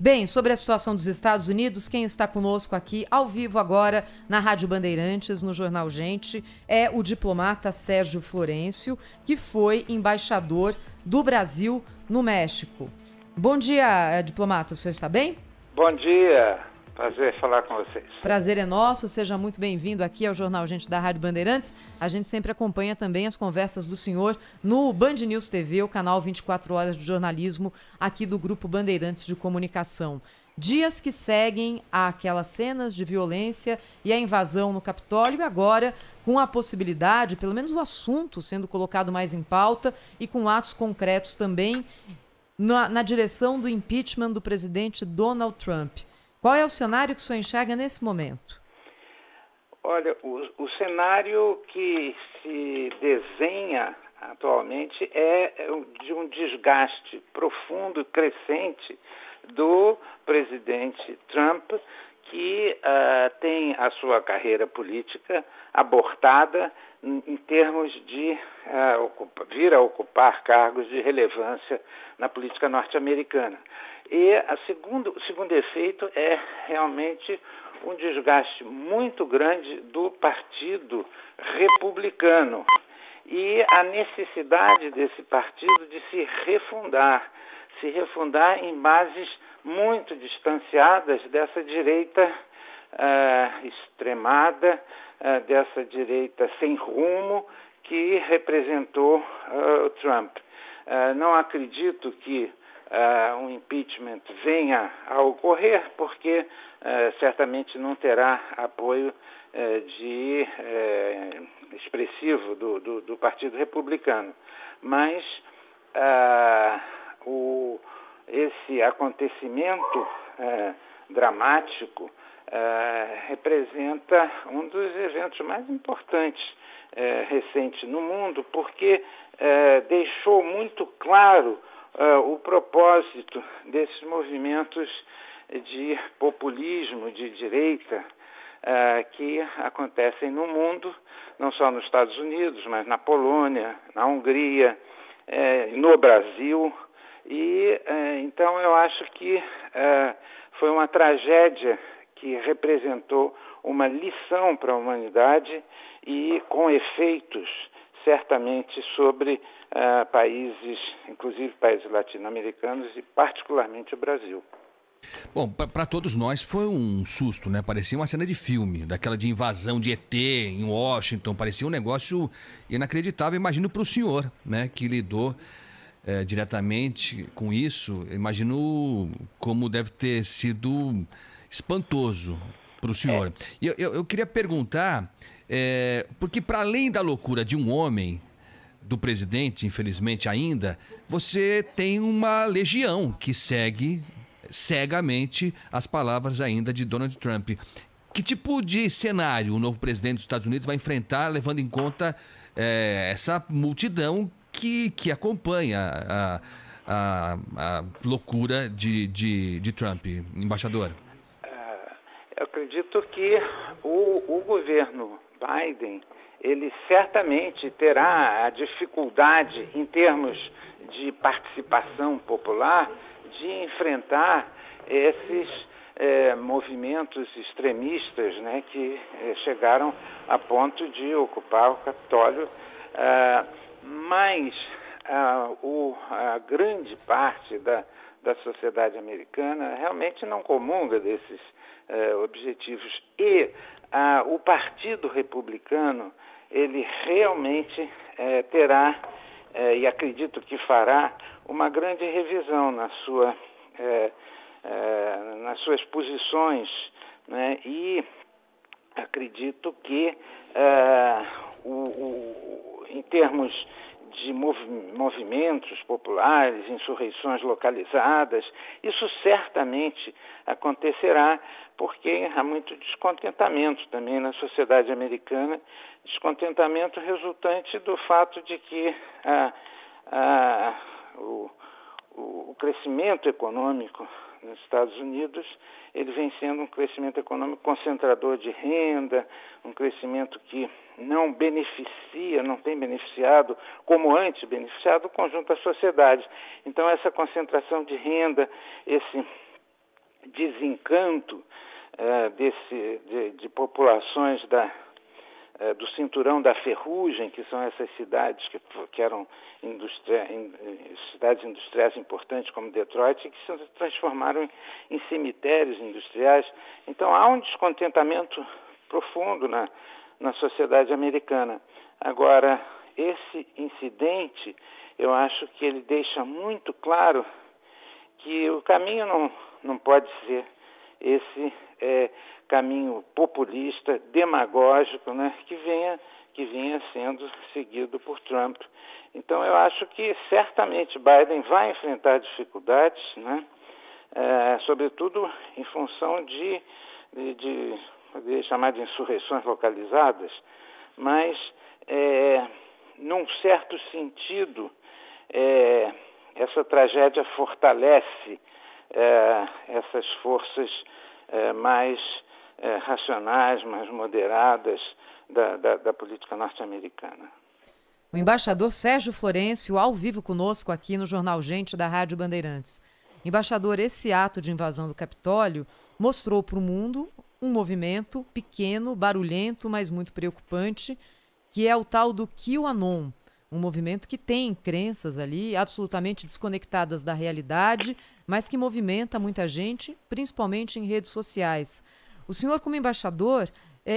Bem, sobre a situação dos Estados Unidos, quem está conosco aqui ao vivo agora na Rádio Bandeirantes, no Jornal Gente, é o diplomata Sérgio Florencio, que foi embaixador do Brasil no México. Bom dia, diplomata, o senhor está bem? Bom dia, prazer falar com vocês. Prazer é nosso, seja muito bem-vindo aqui ao Jornal Gente da Rádio Bandeirantes. A gente sempre acompanha também as conversas do senhor no Band News TV, o canal 24 horas de jornalismo aqui do Grupo Bandeirantes de Comunicação. Dias que seguem aquelas cenas de violência e a invasão no Capitólio e agora com a possibilidade, pelo menos o assunto sendo colocado mais em pauta e com atos concretos também na direção do impeachment do presidente Donald Trump. Qual é o cenário que o senhor enxerga nesse momento? Olha, o cenário que se desenha atualmente é de um desgaste profundo e crescente do presidente Trump, que tem a sua carreira política abortada em termos de vir a ocupar cargos de relevância na política norte-americana. E o segundo efeito é realmente um desgaste muito grande do Partido Republicano e a necessidade desse partido de se refundar em bases muito distanciadas dessa direita extremada, dessa direita sem rumo que representou o Trump. Não acredito que um impeachment venha a ocorrer, porque certamente não terá apoio expressivo do Partido Republicano. Mas esse acontecimento dramático representa um dos eventos mais importantes recentes no mundo, porque deixou muito claro o propósito desses movimentos de populismo de direita que acontecem no mundo, não só nos Estados Unidos, mas na Polônia, na Hungria, no Brasil. E então eu acho que foi uma tragédia que representou uma lição para a humanidade e com efeitos certamente sobre países, inclusive países latino-americanos e particularmente o Brasil. Bom, para todos nós foi um susto, né? Parecia uma cena de filme, daquela de invasão de ET em Washington, parecia um negócio inacreditável. Imagino para o senhor, né, que lidou diretamente com isso, imagino como deve ter sido espantoso para o senhor. E eu queria perguntar, porque para além da loucura de um homem, do presidente, infelizmente ainda, você tem uma legião que segue cegamente as palavras ainda de Donald Trump. Que tipo de cenário o novo presidente dos Estados Unidos vai enfrentar, levando em conta essa multidão que acompanha a loucura de Trump, embaixador? Eu acredito que o governo Biden, ele certamente terá a dificuldade, em termos de participação popular, de enfrentar esses movimentos extremistas, né, que chegaram a ponto de ocupar o Capitólio. Mas a grande parte da sociedade americana realmente não comunga desses objetivos. E o Partido Republicano, ele realmente terá, e acredito que fará, uma grande revisão nas suas posições, né? E acredito que em termos de movimentos populares, insurreições localizadas, isso certamente acontecerá, porque há muito descontentamento também na sociedade americana, descontentamento resultante do fato de que o crescimento econômico nos Estados Unidos, ele vem sendo um crescimento econômico concentrador de renda, um crescimento que não beneficia, não tem beneficiado, como antes beneficiado, o conjunto da sociedade. Então, essa concentração de renda, esse desencanto de populações do cinturão da ferrugem, que são essas cidades que eram cidades industriais importantes como Detroit, que se transformaram em cemitérios industriais. Então há um descontentamento profundo na sociedade americana. Agora, esse incidente, eu acho que ele deixa muito claro que o caminho não pode ser esse caminho populista, demagógico, né, que vinha sendo seguido por Trump. Então, eu acho que certamente Biden vai enfrentar dificuldades, né, sobretudo em função de poderia chamar de insurreições localizadas, mas, num certo sentido, essa tragédia fortalece essas forças mais racionais, mais moderadas da política norte-americana. O embaixador Sérgio Florencio, ao vivo conosco aqui no Jornal Gente da Rádio Bandeirantes. Embaixador, esse ato de invasão do Capitólio mostrou para o mundo um movimento pequeno, barulhento, mas muito preocupante, que é o tal do QAnon. Um movimento que tem crenças ali absolutamente desconectadas da realidade, mas que movimenta muita gente, principalmente em redes sociais. O senhor, como embaixador,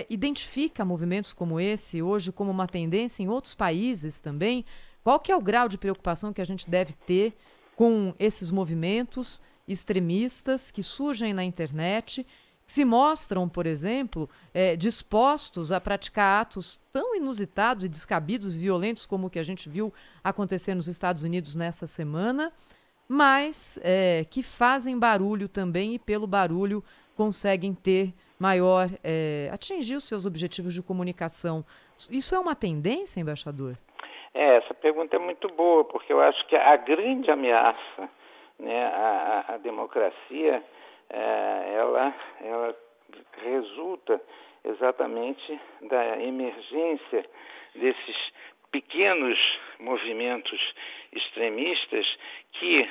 identifica movimentos como esse hoje como uma tendência em outros países também? Qual que é o grau de preocupação que a gente deve ter com esses movimentos extremistas que surgem na internet, que se mostram, por exemplo, dispostos a praticar atos tão inusitados e descabidos, violentos como o que a gente viu acontecer nos Estados Unidos nessa semana, mas que fazem barulho também e pelo barulho conseguem ter atingir os seus objetivos de comunicação. Isso é uma tendência, embaixador? Essa pergunta é muito boa, porque eu acho que a grande ameaça, né, à democracia, ela resulta exatamente da emergência desses pequenos movimentos extremistas que,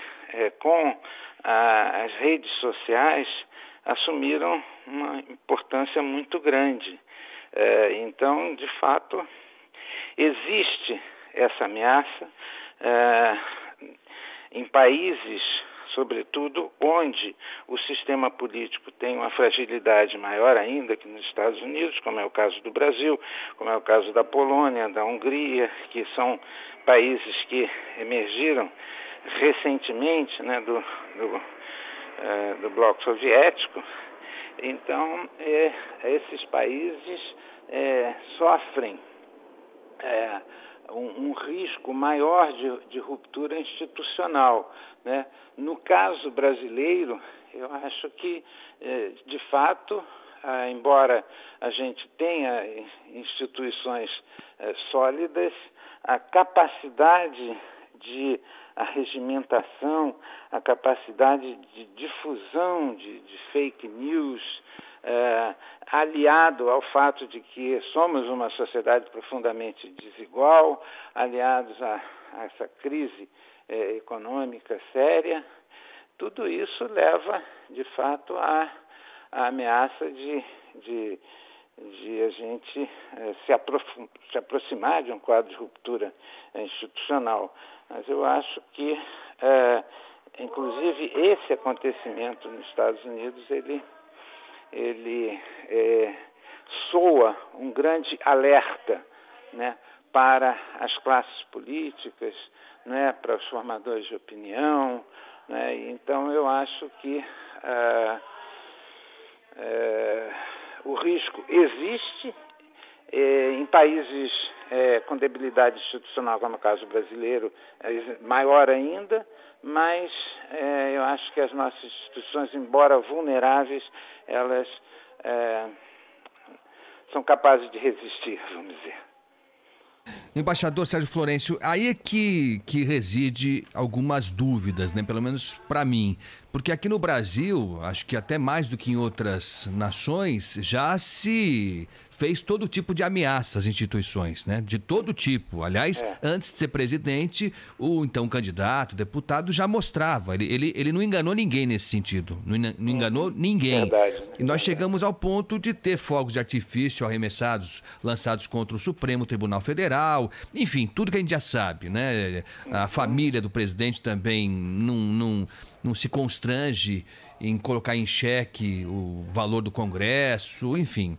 com as redes sociais, assumiram uma importância muito grande. Então, de fato, existe essa ameaça em países, sobretudo, onde o sistema político tem uma fragilidade maior ainda que nos Estados Unidos, como é o caso do Brasil, como é o caso da Polônia, da Hungria, que são países que emergiram recentemente, né, do bloco soviético. Então, esses países sofrem um risco maior de ruptura institucional, né? No caso brasileiro, eu acho que, de fato, embora a gente tenha instituições sólidas, a capacidade de arregimentação, a capacidade de difusão de fake news, aliado ao fato de que somos uma sociedade profundamente desigual, aliados a essa crise econômica séria, tudo isso leva, de fato, à ameaça de a gente se aproximar de um quadro de ruptura institucional. Mas eu acho que, inclusive, esse acontecimento nos Estados Unidos, ele soa um grande alerta, né, para as classes políticas, né, para os formadores de opinião, né? Então, eu acho que o risco existe em países com debilidade institucional, como é o caso brasileiro, maior ainda, mas eu acho que as nossas instituições, embora vulneráveis, elas são capazes de resistir, vamos dizer. Embaixador Sérgio Florencio, aí é que reside algumas dúvidas, né? Pelo menos para mim. Porque aqui no Brasil, acho que até mais do que em outras nações, já se fez todo tipo de ameaça às instituições, né? De todo tipo. Aliás, antes de ser presidente, o então candidato, deputado, já mostrava. Ele não enganou ninguém nesse sentido. Não enganou ninguém. Verdade. E nós chegamos ao ponto de ter fogos de artifício arremessados, lançados contra o Supremo Tribunal Federal. Enfim, tudo que a gente já sabe, né? A família do presidente também não se constrange em colocar em xeque o valor do Congresso, enfim.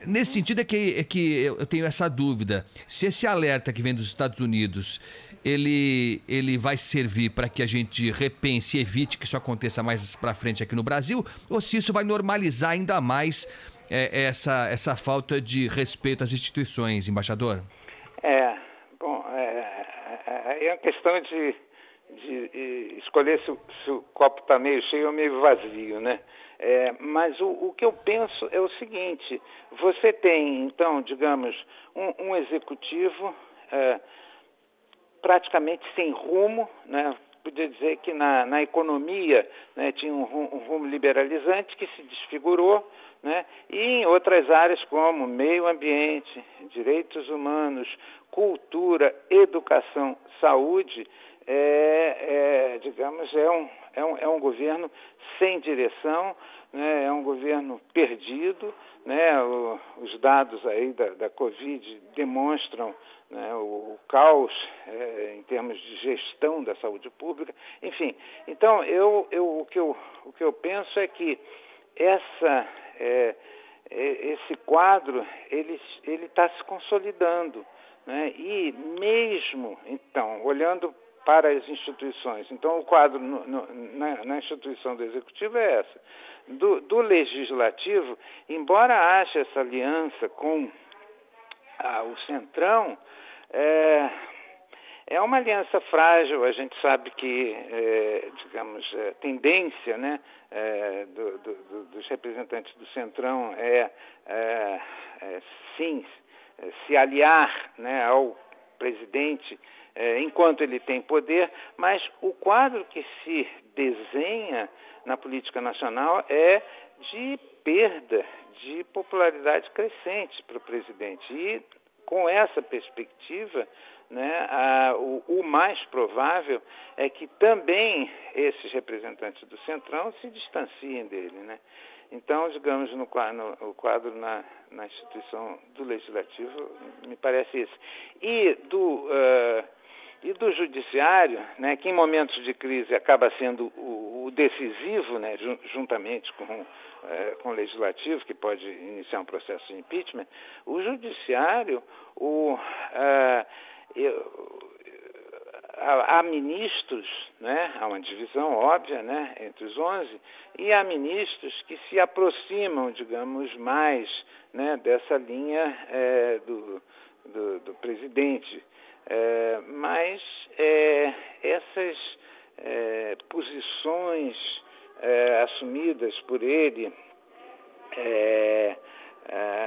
Nesse sentido é que eu tenho essa dúvida. Se esse alerta que vem dos Estados Unidos, ele vai servir para que a gente repense e evite que isso aconteça mais para frente aqui no Brasil, ou se isso vai normalizar ainda mais essa falta de respeito às instituições, embaixador? Bom, é uma questão de escolher se o copo está meio cheio ou meio vazio, né? Mas o que eu penso é o seguinte: você tem, então, digamos, um executivo praticamente sem rumo, né? Podia dizer que na economia, né, tinha um rumo liberalizante que se desfigurou, né? E em outras áreas como meio ambiente, direitos humanos, cultura, educação, saúde, digamos, é um governo sem direção, né? É um governo perdido, né? Os dados aí da Covid demonstram, né, o caos em termos de gestão da saúde pública. Enfim, então o que eu penso é que esse quadro ele está se consolidando, né? E mesmo, então, olhando para as instituições, então o quadro na instituição do Executivo é essa. Do Legislativo, embora haja essa aliança com o Centrão, é uma aliança frágil. A gente sabe que, digamos, a tendência, né, dos representantes do Centrão sim, se aliar, né, ao presidente enquanto ele tem poder, mas o quadro que se desenha na política nacional é de perda de popularidade crescente para o presidente. E com essa perspectiva, né, o mais provável é que também esses representantes do Centrão se distanciem dele, né? Então, digamos, o quadro na instituição do Legislativo me parece isso. E do Judiciário, né, que em momentos de crise acaba sendo o decisivo, né, juntamente com o Legislativo, que pode iniciar um processo de impeachment, o Judiciário, há ministros, né, há uma divisão óbvia, né, entre os 11, e há ministros que se aproximam, digamos, mais, né, dessa linha do presidente. Mas essas posições assumidas por ele,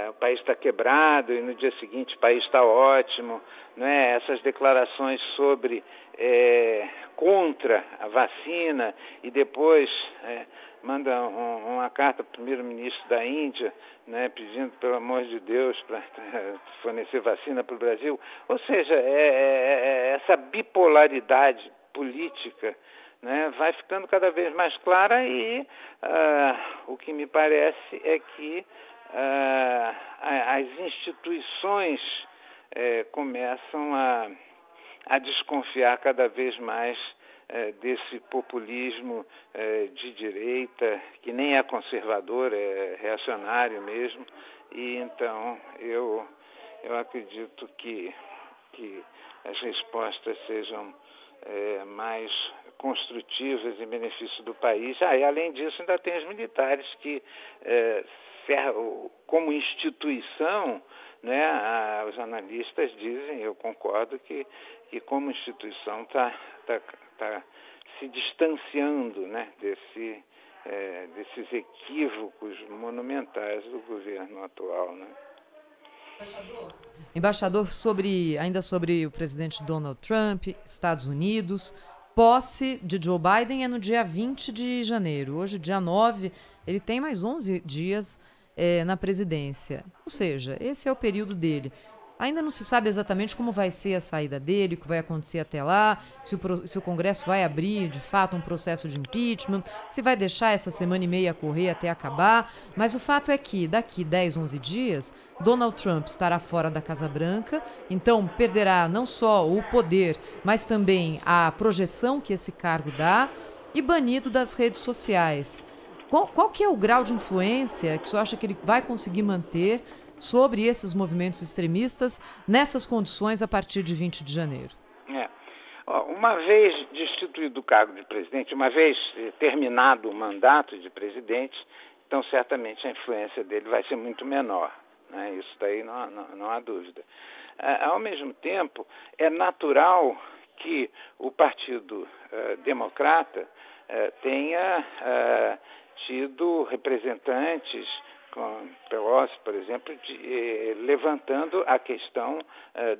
o país está quebrado e no dia seguinte o país está ótimo, né? Essas declarações sobre contra a vacina e depois manda uma carta para o primeiro-ministro da Índia, né, pedindo, pelo amor de Deus, para fornecer vacina para o Brasil. Ou seja, essa bipolaridade política, né, vai ficando cada vez mais clara e o que me parece é que as instituições começam a desconfiar cada vez mais desse populismo de direita, que nem é conservador, é reacionário mesmo. E então eu acredito que as respostas sejam mais construtivas em benefício do país. E além disso, ainda tem os militares que, como instituição, né, os analistas dizem, eu concordo, que como instituição está se distanciando, né, desses equívocos monumentais do governo atual, né? Embaixador, ainda sobre o presidente Donald Trump, Estados Unidos, posse de Joe Biden é no dia 20 de janeiro. Hoje, dia 9, ele tem mais 11 dias na presidência. Ou seja, esse é o período dele. Ainda não se sabe exatamente como vai ser a saída dele, o que vai acontecer até lá, se o Congresso vai abrir, de fato, um processo de impeachment, se vai deixar essa semana e meia correr até acabar. Mas o fato é que, daqui 10, 11 dias, Donald Trump estará fora da Casa Branca, então perderá não só o poder, mas também a projeção que esse cargo dá, e banido das redes sociais. Qual que é o grau de influência que você acha que ele vai conseguir manter sobre esses movimentos extremistas nessas condições a partir de 20 de janeiro? Uma vez destituído o cargo de presidente, uma vez terminado o mandato de presidente, então certamente a influência dele vai ser muito menor, né? Isso daí não há dúvida. Ao mesmo tempo, é natural que o Partido Democrata tenha tido representantes, com Pelosi, por exemplo, levantando a questão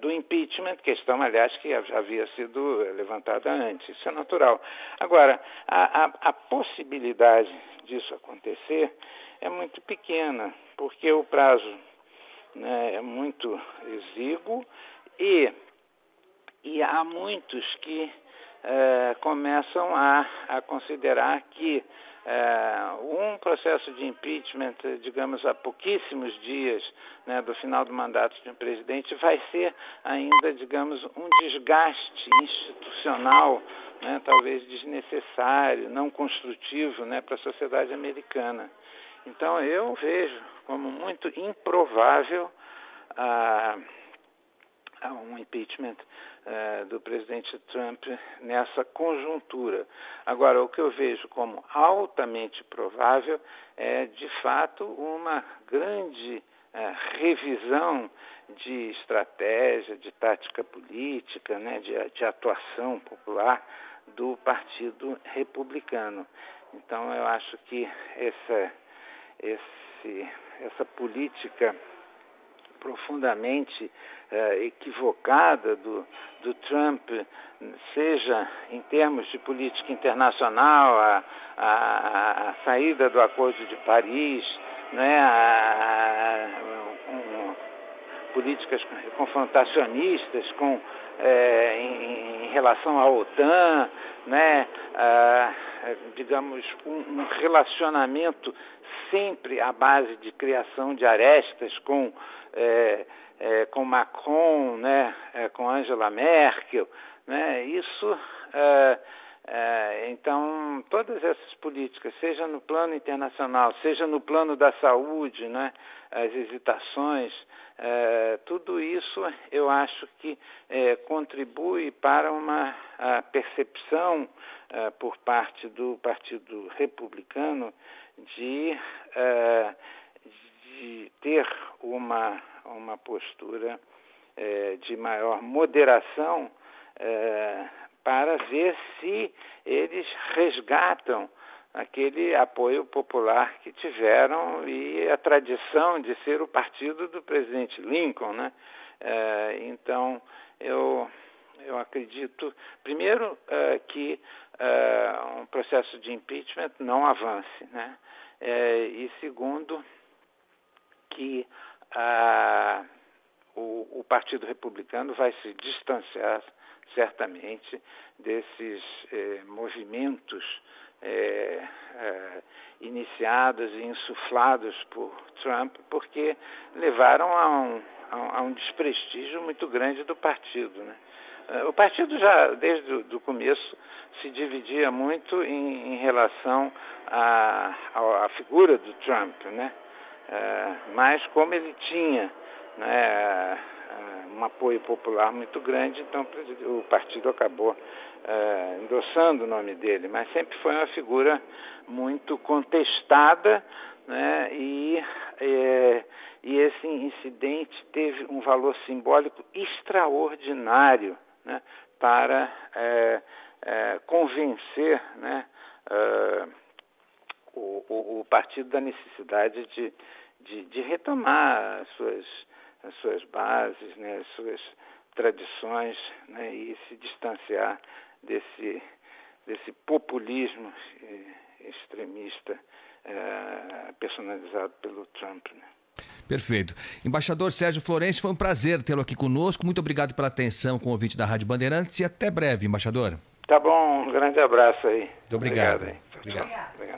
do impeachment, questão, aliás, que já havia sido levantada antes. Isso é natural. Agora, a possibilidade disso acontecer é muito pequena, porque o prazo, né, é muito exíguo e há muitos que começam a considerar que um processo de impeachment, digamos, há pouquíssimos dias, né, do final do mandato de um presidente, vai ser ainda, digamos, um desgaste institucional, né, talvez desnecessário, não construtivo, né, para a sociedade americana. Então, eu vejo como muito improvável um impeachment do presidente Trump nessa conjuntura. Agora, o que eu vejo como altamente provável é, de fato, uma grande revisão de estratégia, de tática política, né, de atuação popular do Partido Republicano. Então, eu acho que essa política profundamente equivocada do Trump, seja em termos de política internacional, a saída do Acordo de Paris, né, políticas confrontacionistas em relação à OTAN, né, digamos, um relacionamento sempre à base de criação de arestas com Macron, né, com Angela Merkel, né, isso, então, todas essas políticas, seja no plano internacional, seja no plano da saúde, né, as hesitações, tudo isso eu acho que contribui para uma percepção por parte do Partido Republicano de ter uma postura de maior moderação para ver se eles resgatam aquele apoio popular que tiveram e a tradição de ser o partido do presidente Lincoln, né? Então, eu acredito, primeiro, que um processo de impeachment não avance, né? E segundo, que o Partido Republicano vai se distanciar certamente desses movimentos iniciados e insuflados por Trump, porque levaram a um desprestígio muito grande do partido, né? O partido já, desde o começo, se dividia muito em relação à figura do Trump, né? Mas como ele tinha, né, um apoio popular muito grande, então o partido acabou endossando o nome dele, mas sempre foi uma figura muito contestada, né, e esse incidente teve um valor simbólico extraordinário, né, para convencer, né, o partido da necessidade de retomar as suas bases, né, as suas tradições, né, e se distanciar desse populismo extremista personalizado pelo Trump, né? Perfeito. Embaixador Sérgio Florencio, foi um prazer tê-lo aqui conosco. Muito obrigado pela atenção com o ouvinte da Rádio Bandeirantes e até breve, embaixador. Tá bom, um grande abraço aí. Muito obrigado. Obrigado.